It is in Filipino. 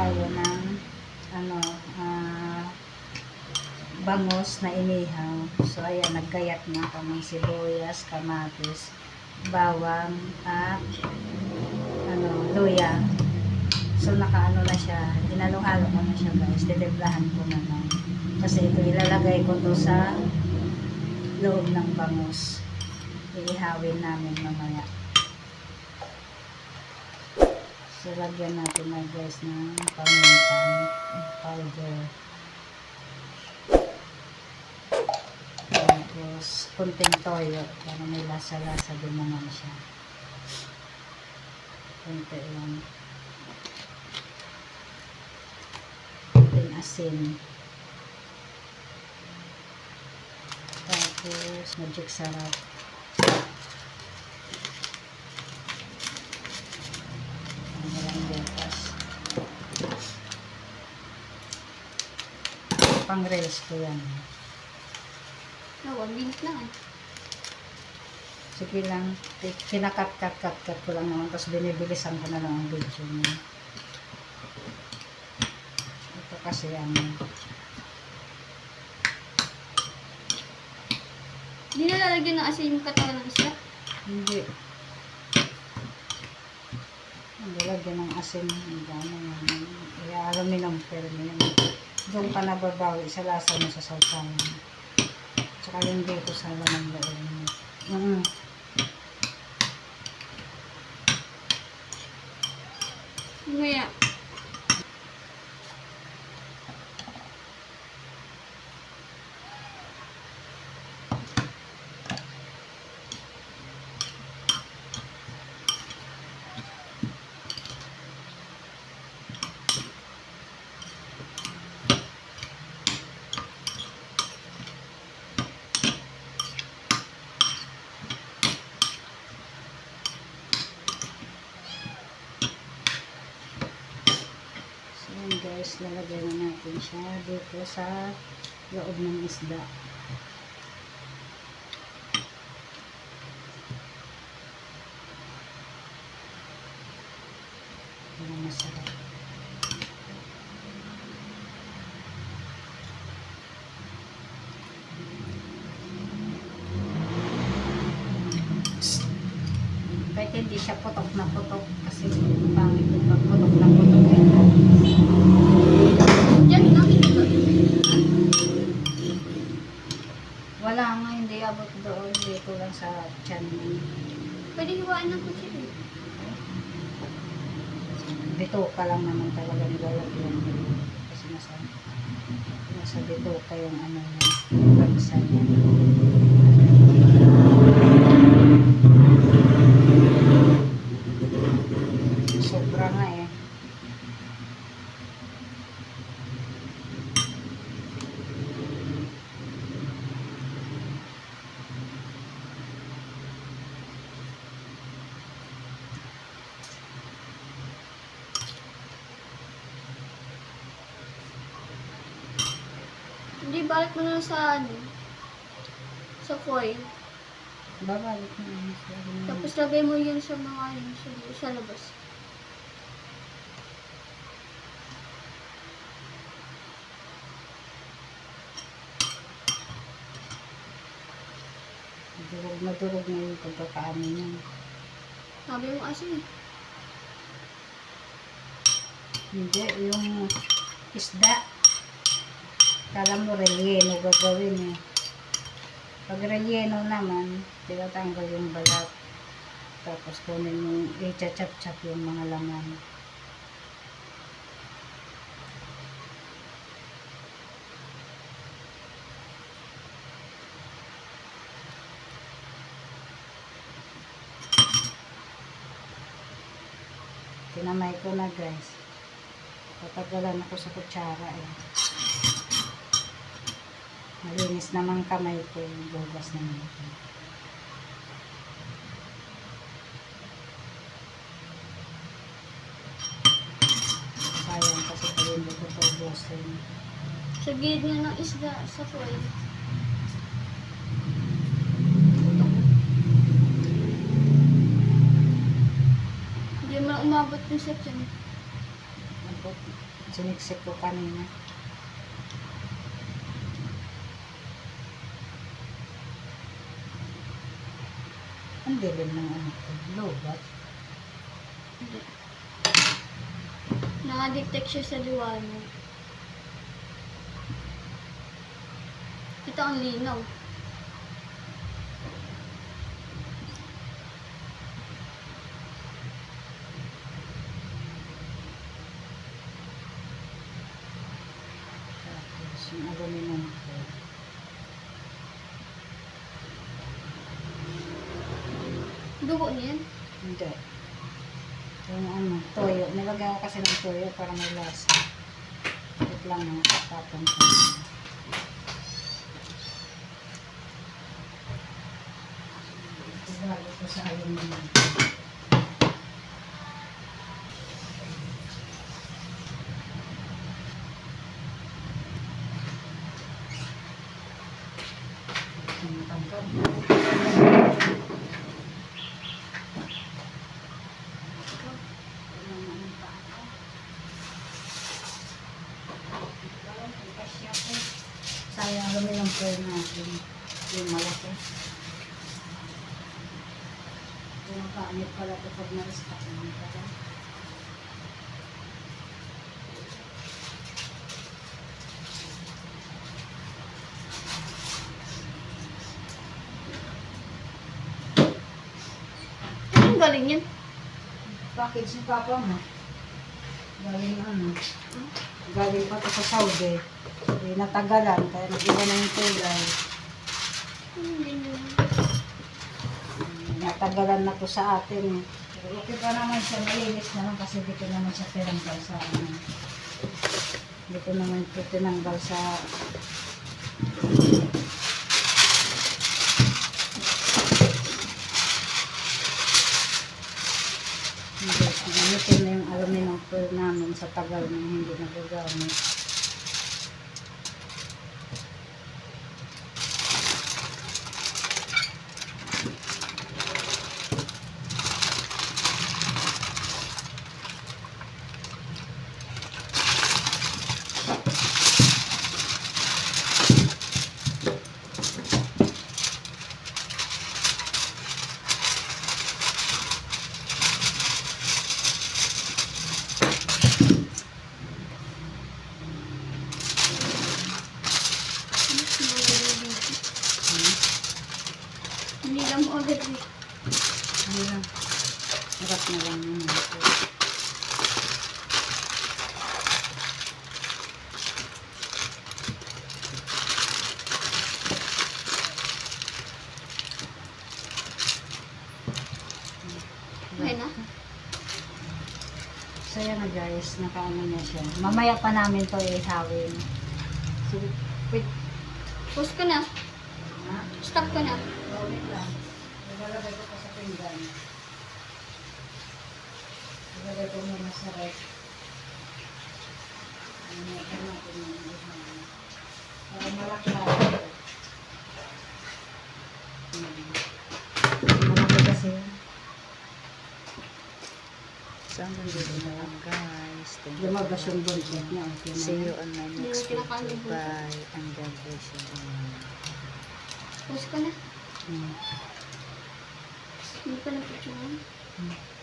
tayo ng ano, bangus na inihaw. So ayan, naggayat na kami sibuyas, kamatis, bawang at luya. So nakaano na siya, hinalo-halo ko na siya guys, titimplahan ko na lang. Kasi ito ilalagay ko to sa loob ng bangus. Iihawin namin mamaya. So lagyan natin na guys ng pamintang powder. Tapos kunting toyo para may lasa-lasa din naman siya. Kunti lang. Kunting asin. Tapos magic sarap. Pang reels ko yan. No, 1 minute lang eh. Sige lang, kinakat ko lang naman, tapos binibilisan ko na lang ang video niya. Ito kasi Hindi na lalagyan ng asin yung katawan ng isda? Hindi. Hindi lagyan ng asin. Aluminum film yan. Doon ka nababawi sa lasa mo sa sausawan. Tsaka yung dito sa lamang loob. Ngaya. Guys, lalagay na natin siya dito sa loob ng isda. Para masarap. Kahit hindi siya putok na putok kasi pangit yung pagputok na putok. Diyan lang ito. Wala nga, hindi abot doon. Dito lang sa tiyan mo. Pwede hiwaan ng kutsilyo. Dito ka lang naman talaga nilalagyan. Kasi nasa dito ka yung bagsa niya. Sobra nga eh. Hindi, balik mo na sa sa foil. Babalik mo na. Tapos lagay mo yun sa mga sa labas. Madurog na yung pagkakaamin niya. Sabi mo asin. Hindi, yung isda. Kala mo relleno gagawin eh. Pag relleno naman, tinatanggal yung balat. Tapos kunin yung i-chap-chap yung mga laman. Tinamay ko na guys. Patagalan ako sa kutsara eh. Malinis naman kamay ko yung bugas naman ito. Sayang kasi pa rin dito po busin. Sa gilid nga ng isda sa foil. Hindi mo umabot yung section. Siniksik ko kanina. Ang dilim ng ano ko. Lobat. Hindi. Nakadetect siya sa liwanag. Ito ang linaw. Tapos yung aluminum ko. Dugo niyan. Hindi. Yung ano, toyo. Nilagyan ko kasi ng toyo para may lasa. Wait lang ang tapon ko. Lalo ko sa aluminum. Ang tangkad. Sayang aluminum foil natin. Yung malaki. Gumagamit pala ito pag na-restock naman pala. Anong galing yan? Package ni Papa mo. Galing ano. Galing pa ito sa Saudi. Natagalan. Kaya nag-iba na yung kulay. Natagalan na to sa atin. Pero okay pa naman siya. Malinis naman kasi dito naman siya tinanggal sa ano. Dito naman ito tinanggal sa hindi. Gamitin na yung aluminum foil namin sa tagal na hindi nagagamit. Hindi lang mo agad eh. Ano lang. Harap na lang yun. Okay na? So yan na guys, nakaano na siya. Mamaya pa namin to ihawin. So, wait. Post ko na. Ha? Stop ko na. Wait lang. Ilalagay ko pa sa pinggan. Ilalagay ko muna sa rep. Ano natin yung para malaki lang ito. Malaki kasi yun. So, hanggang dito na lang guys. Thank you. Lumabas yung buntot niya. Okay na. See you on my Hindi next ko kinakain video. yung Bye. And God bless you. Post ko na. Hmm. Hindi pa na picture. Hmm.